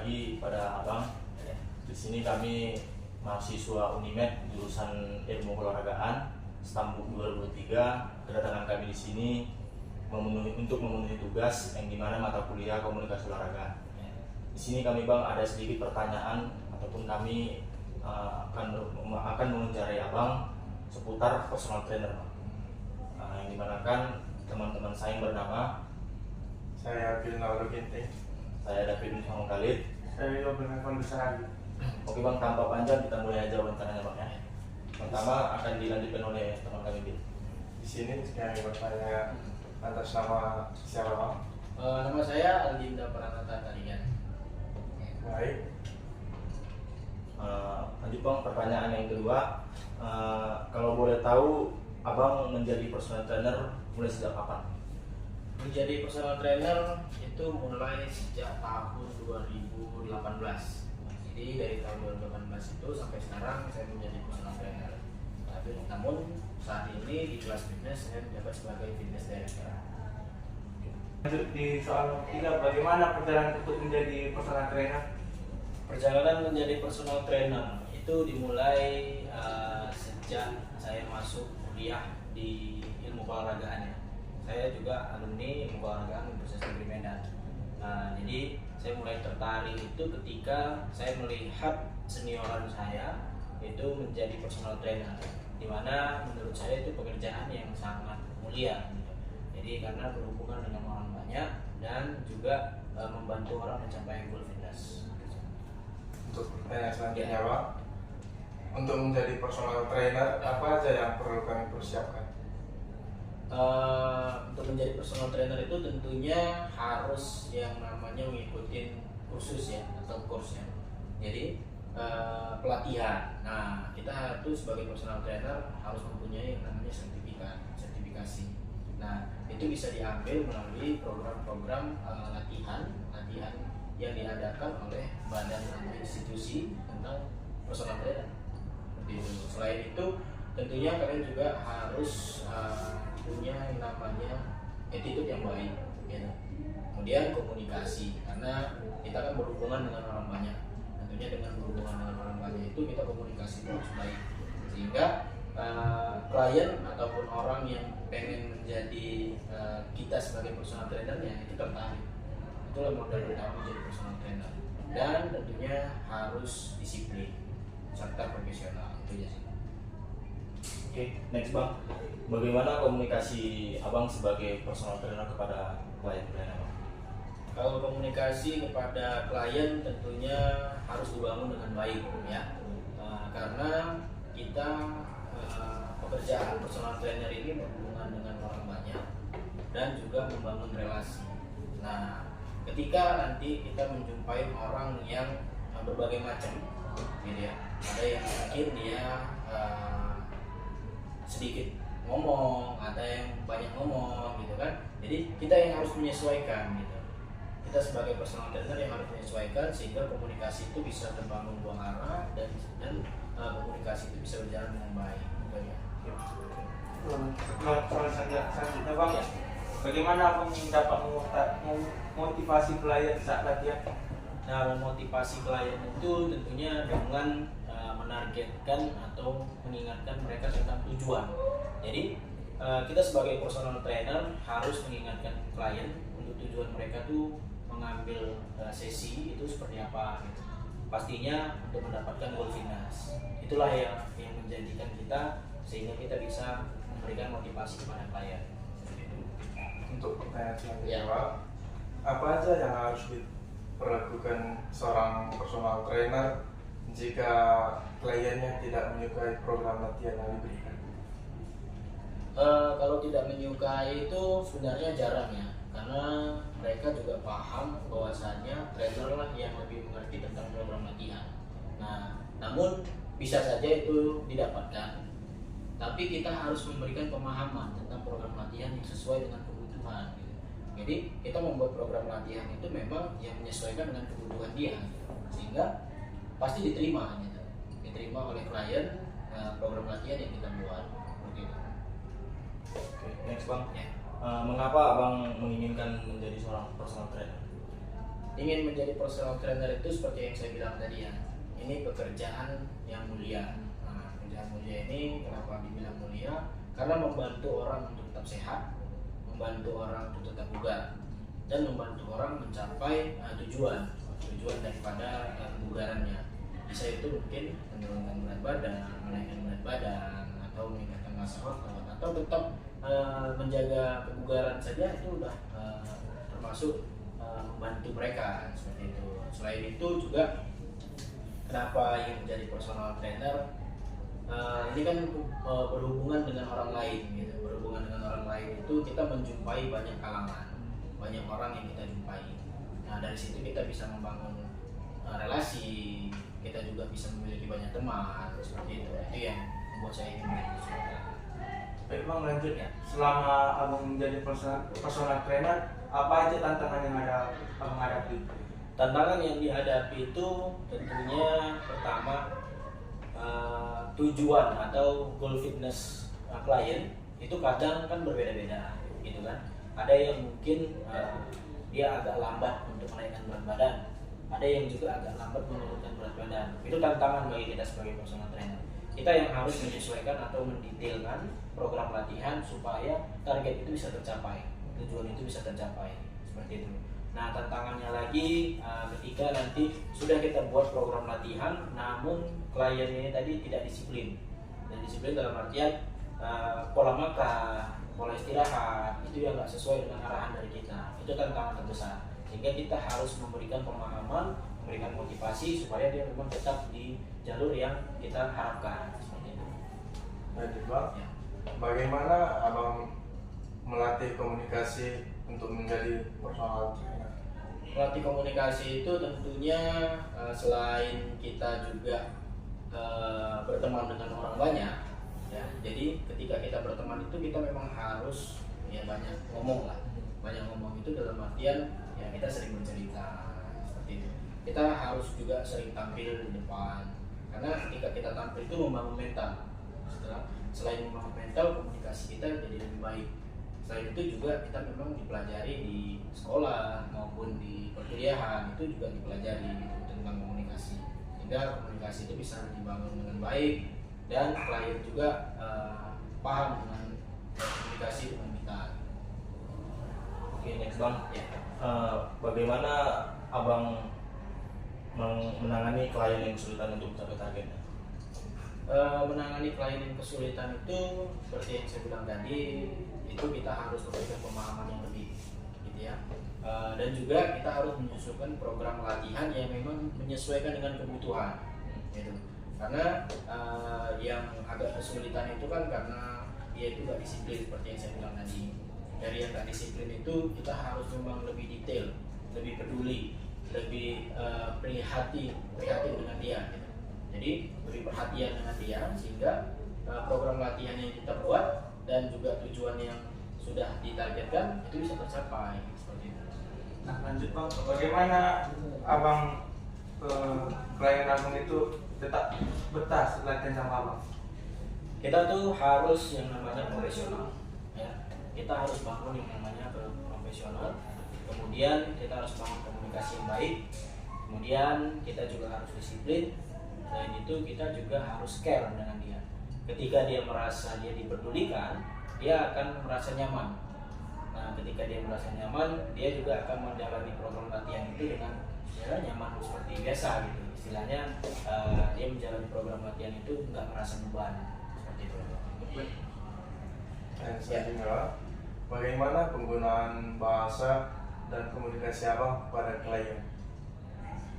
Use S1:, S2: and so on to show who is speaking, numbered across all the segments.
S1: lagi pada abang. Di sini kami mahasiswa Unimed jurusan Ilmu Keolahragaan Stambuk 2023. Kedatangan kami di sini untuk memenuhi tugas yang dimana mata kuliah komunikasi olahraga. Di sini kami bang ada sedikit pertanyaan ataupun kami akan mengejarai abang seputar personal trainer bang. Yang dimana kan teman-teman saya yang bernama
S2: Saya Bilnaldo Ginting.
S1: saya David Muhammad Khalid.
S2: Saya Yoben Kondusari.
S1: Oke bang, tanpa panjang kita mulai aja wawancaranya bang ya. Pertama akan dilanjutkan oleh teman kami Bil.
S2: Di sini kami bertanya atas nama siapa bang?
S3: Nama saya Aldinda Pranata Tarigan.
S2: Baik.
S1: Lanjut bang, pertanyaan yang kedua. Kalau boleh tahu abang menjadi personal trainer mulai sejak kapan?
S3: Menjadi personal trainer itu mulai sejak tahun 2018. Jadi dari tahun 2018 itu sampai sekarang saya menjadi personal trainer. Namun saat ini di kelas fitness saya menjabat sebagai fitness director.
S2: Lanjut di soal ketiga, bagaimana perjalanan untuk menjadi personal trainer?
S3: Perjalanan menjadi personal trainer itu dimulai sejak saya masuk kuliah di ilmu keolahragaan. Saya juga alumni ilmu keolahragaan Universitas Negeri Medan. Jadi saya mulai tertarik itu ketika saya melihat senioran saya itu menjadi personal trainer, di mana menurut saya itu pekerjaan yang sangat mulia gitu. Jadi karena berhubungan dengan orang banyak dan juga membantu orang mencapai goal fitness.
S2: Untuk pertanyaan selanjutnya bang, untuk menjadi personal trainer apa aja yang perlu kami persiapkan?
S3: Untuk menjadi personal trainer itu tentunya harus yang namanya mengikuti kursus ya atau course ya. Jadi pelatihan. Nah, kita harus sebagai personal trainer harus mempunyai yang namanya sertifikasi. Nah, itu bisa diambil melalui program-program latihan yang diadakan oleh badan atau institusi tentang personal trainer. Selain itu, tentunya kalian juga harus punya yang namanya attitude yang baik, gitu. Kemudian komunikasi, karena kita kan berhubungan dengan orang banyak. Tentunya dengan berhubungan dengan orang banyak itu kita komunikasi harus baik, sehingga klien ataupun orang yang pengen menjadi kita sebagai personal trainer ya itu tertarik. Itulah modal utama menjadi personal trainer. Dan tentunya harus disiplin serta profesional, itu aja sih.
S1: Oke, next bang. Bagaimana komunikasi abang sebagai personal trainer kepada klien-klien abang?
S3: Kalau komunikasi kepada klien tentunya harus dibangun dengan baik ya, karena kita pekerjaan personal trainer ini berhubungan dengan orang banyak dan juga membangun relasi. Nah, ketika nanti kita menjumpai orang yang berbagai macam, gitu ya, ada yang mungkin dia sedikit ngomong, ada yang banyak ngomong, gitu kan. Jadi kita yang harus menyesuaikan gitu. Kita sebagai personal trainer yang harus menyesuaikan sehingga komunikasi itu bisa terbangun dua arah dan komunikasi itu bisa berjalan dengan baik. Gitu ya.
S2: Soal selanjutnya bang,
S3: Ya.
S2: bagaimana abang dapat memotivasi klien saat latihan?
S3: Nah, memotivasi klien itu tentunya dengan menargetkan atau mengingatkan mereka tentang tujuan. Jadi kita sebagai personal trainer harus mengingatkan klien untuk tujuan mereka tuh mengambil sesi itu seperti apa gitu. Pastinya untuk mendapatkan goal fitness. Itulah yang menjadikan kita sehingga kita bisa memberikan motivasi kepada klien.
S2: Untuk pertanyaan selanjutnya
S3: Ya.
S2: bang, apa aja yang harus diperlakukan seorang personal trainer jika kliennya tidak menyukai program latihan yang diberikan?
S3: Kalau tidak menyukai itu sebenarnya jarang ya, karena mereka juga paham bahwasannya trainer lah yang lebih mengerti tentang program latihan. Nah, namun bisa saja itu didapatkan, tapi kita harus memberikan pemahaman tentang program latihan yang sesuai dengan kebutuhan. Gitu. Jadi kita membuat program latihan itu memang yang menyesuaikan dengan kebutuhan dia, gitu. Sehingga pasti diterima, gitu. Diterima oleh klien program latihan yang kita buat. Begitu.
S1: Oke, next bang.
S3: Ya.
S1: Mengapa abang menginginkan menjadi seorang personal trainer?
S3: ingin menjadi personal trainer itu seperti yang saya bilang tadi ya, ini pekerjaan yang mulia. Nah, pekerjaan mulia ini kenapa dibilang mulia? Karena membantu orang untuk tetap sehat, membantu orang untuk tetap bugar, dan membantu orang mencapai tujuan daripada kebugarannya. Bisa itu mungkin menurunkan berat badan, menaikkan berat badan, atau meningkatkan massa otot, atau tetap menjaga kebugaran saja itu udah termasuk membantu mereka seperti itu. Selain itu juga kenapa yang menjadi personal trainer, ini kan berhubungan dengan orang lain gitu. Berhubungan dengan orang lain itu kita menjumpai banyak kalangan, banyak orang yang kita jumpai. Nah, dari situ kita bisa membangun relasi, kita juga bisa memiliki banyak teman seperti itu. Itu yang membuat saya ingin menjadi personal trainer.
S2: Baik Bang, lanjut ya. Selama Abang menjadi personal trainer, apa aja tantangan yang ada Abang hadapi?
S3: Tantangan yang dihadapi itu tentunya pertama tujuan atau goal fitness klien itu kadang kan berbeda-beda gitu kan. Ada yang mungkin dia agak lambat untuk menaikkan berat badan, ada yang juga agak lambat menurunkan berat badan. Itu tantangan bagi kita sebagai personal trainer. Kita yang harus menyesuaikan atau mendetailkan program latihan supaya target itu bisa tercapai, tujuan itu bisa tercapai seperti itu. Nah, tantangannya lagi ketika nanti sudah kita buat program latihan, namun klien ini tadi tidak disiplin. Dan disiplin dalam artian pola makan, pola istirahat itu yang nggak sesuai dengan arahan dari kita. Itu tantangan terbesar. Sehingga kita harus memberikan pemahaman, memberikan motivasi supaya dia memang tetap di jalur yang kita harapkan seperti itu.
S2: Lanjut Bang.
S3: Ya.
S2: Bagaimana Abang melatih komunikasi untuk menjadi personal trainer?
S3: Melatih komunikasi itu tentunya selain kita juga berteman dengan orang banyak, ya. Jadi ketika kita berteman itu kita memang harus ya banyak ngomong lah. Banyak ngomong itu dalam artian ya kita sering bercerita seperti itu. Kita harus juga sering tampil di depan, karena ketika kita tampil itu membangun mental. Selain membangun mental, komunikasi kita jadi lebih baik. Selain itu juga kita memang dipelajari di sekolah maupun di perkuliahan, itu juga dipelajari gitu, tentang komunikasi. Sehingga komunikasi itu bisa dibangun dengan baik dan klien juga paham dengan komunikasi dengan kita.
S1: Oke, next Bang.
S3: Ya.
S1: Bagaimana Abang menangani klien yang kesulitan untuk mencapai targetnya?
S3: Menangani klien yang kesulitan itu seperti yang saya bilang tadi, itu kita harus memberikan pemahaman yang lebih gitu ya. Dan juga kita harus menyusun program latihan yang memang menyesuaikan dengan kebutuhan gitu. Karena yang agak kesulitan itu kan karena dia itu gak disiplin seperti yang saya bilang tadi. Dari yang gak disiplin itu kita harus memang lebih detail, lebih peduli, lebih prihatin dengan dia gitu. Jadi beri perhatian dengan dia sehingga program latihan yang kita buat dan juga tujuan yang sudah ditargetkan itu bisa tercapai seperti itu.
S2: Nah, lanjut Bang, bagaimana Abang klien Abang itu tetap betah latihan sama Abang?
S3: Kita tuh harus yang namanya profesional ya. Kita harus bangun yang namanya profesional. Kemudian kita harus bangun komunikasi yang baik. Kemudian kita juga harus disiplin. Selain itu kita juga harus care dengan dia. Ketika dia merasa dia dipedulikan, dia akan merasa nyaman. Nah, ketika dia merasa nyaman, dia juga akan menjalani program latihan itu dengan ya, nyaman seperti biasa gitu. Istilahnya dia menjalani program latihan itu nggak merasa beban seperti itu.
S2: Dan selanjutnya, bagaimana penggunaan bahasa dan komunikasi Abang pada klien?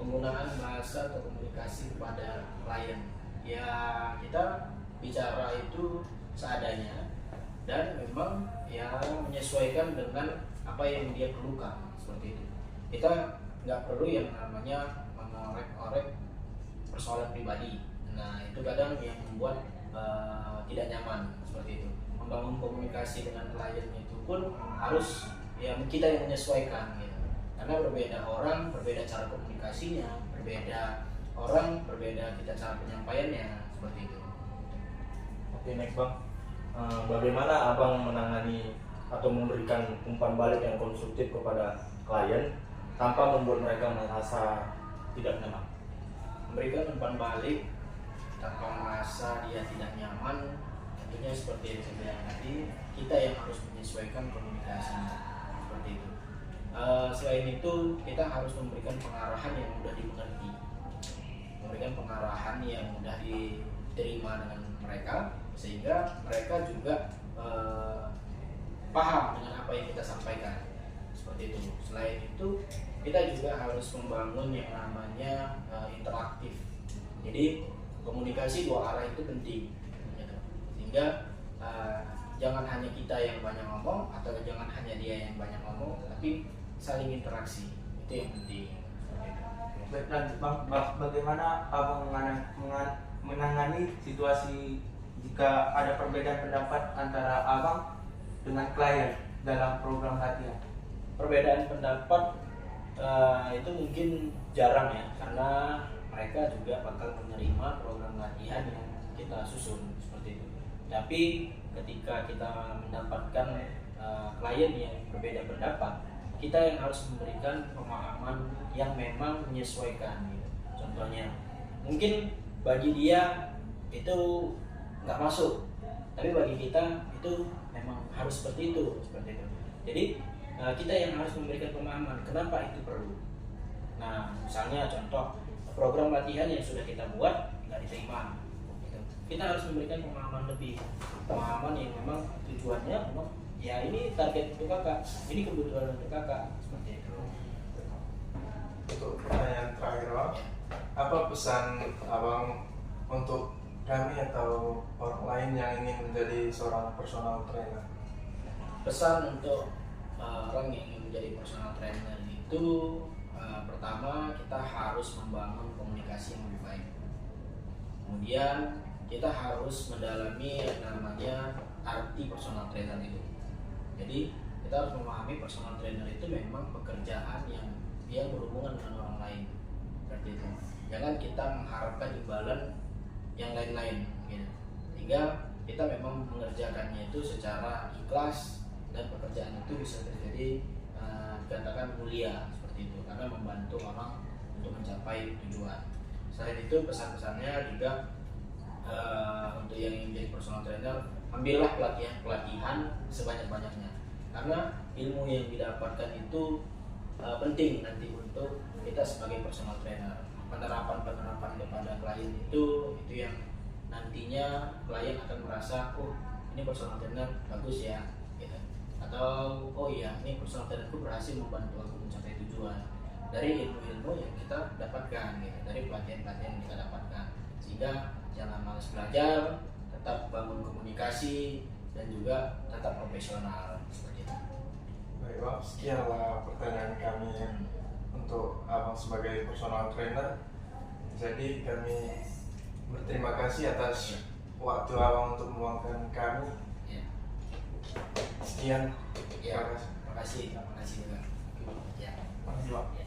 S3: Penggunaan bahasa atau komunikasi kepada klien, ya kita bicara itu seadanya dan memang ya menyesuaikan dengan apa yang dia perlukan seperti itu. Kita nggak perlu yang namanya mengorek-orek persoalan pribadi. Nah, itu kadang yang membuat tidak nyaman seperti itu. Membangun komunikasi dengan klien itu pun harus ya kita yang menyesuaikan gitu. Karena berbeda orang, berbeda cara komunikasinya, berbeda orang, berbeda kita cara penyampaiannya seperti itu.
S1: Oke, next Bang. Bagaimana Abang menangani atau memberikan umpan balik yang konstruktif kepada klien tanpa membuat mereka merasa tidak nyaman.
S3: Memberikan umpan balik tanpa merasa dia tidak nyaman, tentunya seperti yang saya bilang tadi, kita yang harus menyesuaikan komunikasinya seperti itu. Selain itu, kita harus memberikan pengarahan yang mudah dimengerti, memberikan pengarahan yang mudah diterima dengan mereka, sehingga mereka juga paham dengan apa yang kita sampaikan seperti itu. Selain itu, kita juga harus membangun yang namanya interaktif. Jadi komunikasi dua arah itu penting, gitu. Sehingga jangan hanya kita yang banyak ngomong atau jangan hanya dia yang banyak ngomong, tapi saling interaksi, itu yang penting.
S4: Baik, lanjut Bang, bagaimana Abang menangani situasi jika ada perbedaan pendapat antara Abang dengan klien dalam program latihan?
S3: Perbedaan pendapat itu mungkin jarang ya, karena mereka juga bakal menerima program latihan yang kita susun seperti itu. Tapi ketika kita mendapatkan klien yang berbeda pendapat, kita yang harus memberikan pemahaman yang memang menyesuaikan gitu. Contohnya, mungkin bagi dia itu nggak masuk, tapi bagi kita itu memang harus seperti itu. Jadi kita yang harus memberikan pemahaman kenapa itu perlu. Nah, misalnya contoh program latihan yang sudah kita buat nggak diterima, gitu. Kita harus memberikan pemahaman lebih, pemahaman yang memang tujuannya memang ya ini target untuk kakak, ini kebutuhan untuk kakak, seperti itu.
S2: Untuk pertanyaan terakhir Bang, apa pesan Abang untuk kami atau orang lain yang ingin menjadi seorang personal trainer?
S3: Pesan untuk orang yang ingin menjadi personal trainer itu pertama kita harus membangun komunikasi yang lebih baik. Kemudian kita harus mendalami yang namanya arti personal trainer itu. Jadi kita harus memahami personal trainer itu memang pekerjaan yang berhubungan dengan orang lain, seperti itu. Jangan kita mengharapkan imbalan yang lain-lain, gitu. Sehingga kita memang mengerjakannya itu secara ikhlas dan pekerjaan itu bisa terjadi dikatakan mulia seperti itu, karena membantu orang untuk mencapai tujuan. Selain itu pesan-pesannya juga untuk yang ingin menjadi personal trainer, ambillah pelatihan sebanyak-banyaknya, karena ilmu yang didapatkan itu penting nanti untuk kita sebagai personal trainer. Penerapan kepada klien itu yang nantinya klien akan merasa, oh ini personal trainer bagus ya, gitu. Atau oh iya, ini personal trainerku berhasil membantu aku mencapai tujuan dari ilmu-ilmu yang kita dapatkan, gitu, dari pelatihan-pelatihan yang kita dapatkan. Sehingga jangan malas belajar, tetap bangun komunikasi, dan juga tetap profesional seperti itu.
S2: Baik Bang, sekianlah pertanyaan kami untuk Abang sebagai personal trainer. Jadi kami berterima kasih atas waktu Abang untuk meluangkan kami.
S3: Ya.
S2: Sekian.
S3: Ya,
S2: Terima kasih.
S3: terima kasih juga. Ya.
S2: Terima kasih Bang.
S3: Ya.